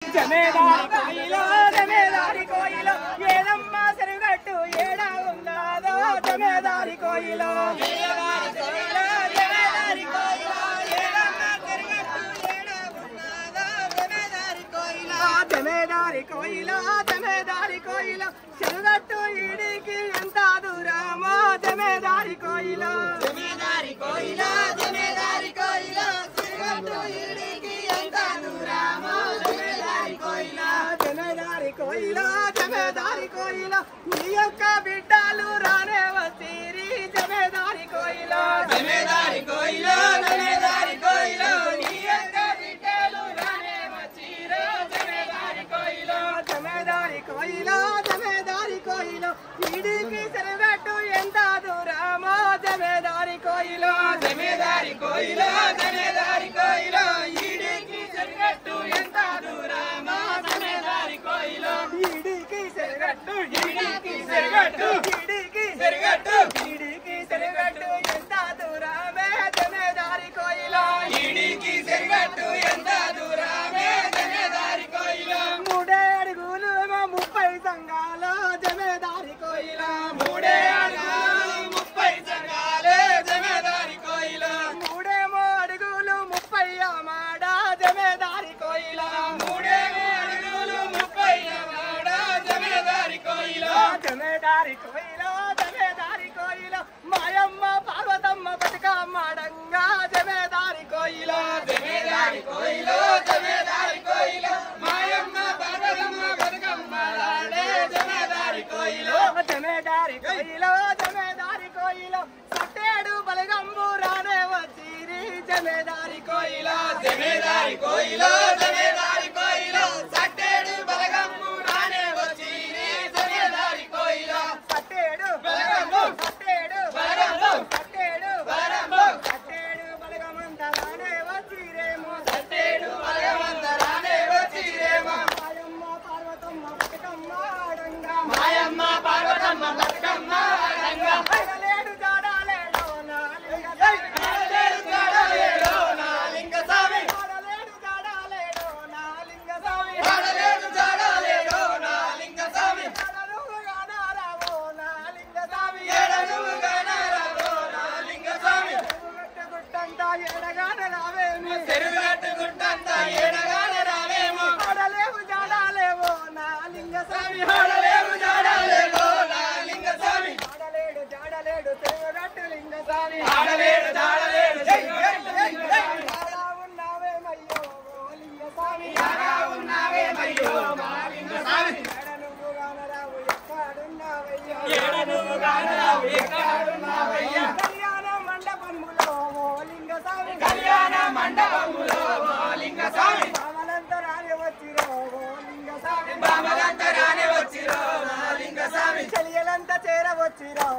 జమేదారి కోయిలో జమేదారి కోయిలో ఏదమ్మ సరుగట్టు ఏడా ఉందాదో జమేదారి కోయిలో జమేదారి కోయిలో జమేదారి కోయిలో ఏదమ్మ సరుగట్టు ఏడా ఉందాదో జమేదారి కోయిలో జమేదారి కోయిలో జమేదారి కోయిలో సరుగట్టు ఈడికి ఎంత దూరమో జమేదారి కోయిలో జమేదారి కోయిలో జమేదారి కోయిలో సరుగట్టు ఈడికి ఎంత దూరమో జమేదారి కోయిలో జమేదారి కోయిలో నీ యొక్క బిడ్డలు రానే వస్తీరి జమేదారి కోయిలో జమేదారి కోయిలో జమేదారి కోయిలో నీ యొక్క బిడ్డలు రానే వస్తీరి జమేదారి కోయిలో జమేదారి కోయిలో జమేదారి కోయిలో ఈడికి సరిగట్టు ఎంత దూరమో జమేదారి కోయిలో జమేదారి కోయిలో జమేదారి కోయిలో ఈడికి సరిగట్టు ఎంత దూరమో ఈడికి సెరగట్టు ఈడికి సెరగట్టు ఈడికి సెరగట్టు ఈడికి సెరగట్టు ఎంత దూరమే జమేదారి కోయిలో ఈడికి సెరగట్టు ఎంత దూరమే జమేదారి కోయిలో 3 అడుగులు 30 సంఘాలు జమేదారి కోయిలో 3 అడుగులు 30 సంఘాలు జమేదారి కోయిలో 3 అడుగులు 30 అమాడ జమేదారి కోయిలో 3 జమేదారి కోయిలో జమేదారి కోయిలో మాయమ్మ పార్వతమ్మ బతుకమ్మడంగా జమేదారి కోయిలో జమేదారి కోయిలో జమేదారి కోయిలో మాయమ్మ పార్వతమ్మ బతుకమ్మడాడే జమేదారి కోయిలో జమేదారి కోయిలో జమేదారి కోయిలో సట్టేడు బలగంబు రానే వచ్చిరి జమేదారి కోయిలో జమేదారి కోయిలో జమేదారి కోయిలో సట్టేడు బలగంబు రానే వచ్చిరి జమేదారి కోయిలో సట్టేడు బలగంబు సట్టేడు బలగంబు సట్టేడు బలగంబు సట్టేడు బలగమంత రానే వచ్చిరేమో సట్టేడు బలగమంత రానే వచ్చిరేమో మాయమ్మ పార్వతమ్మ బతుకమ్మ ఆడంగా మాయమ్మ పార్వతమ్మ బతుకమ్మ ఆడంగా పడలేడు జాడాలేడో నాలింగ పడలేడు జాడాలేడో నాలింగ స్వామి పడలేడు జాడాలేడో నాలింగ స్వామి పడలేడు జాడాలేడో నాలింగ స్వామి ఎడనువు గానారావో నాలింగ స్వామి ఎడనువు గానారావో నాలింగ స్వామి గుట్టంతా ఎడగాన రావేమి చెరుగట్టు గుట్టంతా ఎడగాన రావేమో పడలేవు జాడాలేవో నాలింగ స్వామి పడలేవు జాడాలేవో నాలింగ స్వామి పడలేడు జాడలేడు చెరుగట్టు లింగ స్వామి పడలేడు జాడలేడు చెరుగట్టు ఉన్నావేమయ్యో లింగ స్వామి ఉన్నావేమయ్యో మా లింగ స్వామి ఎడనువు గానరావు ఎక్కడున్నావయ్యో ఎడనువు గానరావు ఎక్కడున్నావయ్యా కళ్యాణ మండపములో లింగ స్వామి కళ్యాణ మండపములో లింగ స్వామి బామలంతరానే వచ్చిరో లింగ స్వామి బామలంతరానే వచ్చిరో లింగ స్వామి చెలియలంత చేరవచ్చిరో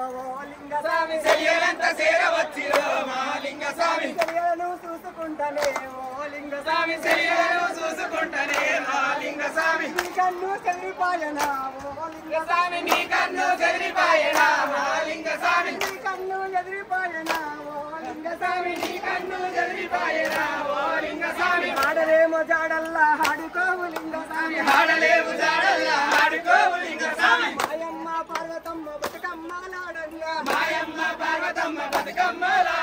లింగ స్వామి చెలియలంత చేరవచ్చిరో మా లింగ స్వామి చెలియలను చూసుకుంటనే ఓ లింగ స్వామి చెలియలను చూసుకుంటనే మా లింగ స్వామి నీ కన్ను చెదిరిపాయనా ఓ లింగ స్వామి నీ కన్ను చెదిరిపాయనా మా లింగ స్వామి నీ కన్ను ఎదిరిపాయనా ఓ లింగ స్వామి నీ కన్ను చెదిరిపాయనా ఓ లింగ స్వామి ఆడలేమో జాడల్లా ఆడుకోవు లింగ స్వామి ఆడలేము జాడల్లా ఆడుకోవు లింగ స్వామి మాయమ్మ పార్వతమ్మ బతుకమ్మలాడంగా మాయమ్మ పార్వతమ్మ బతుకమ్మలా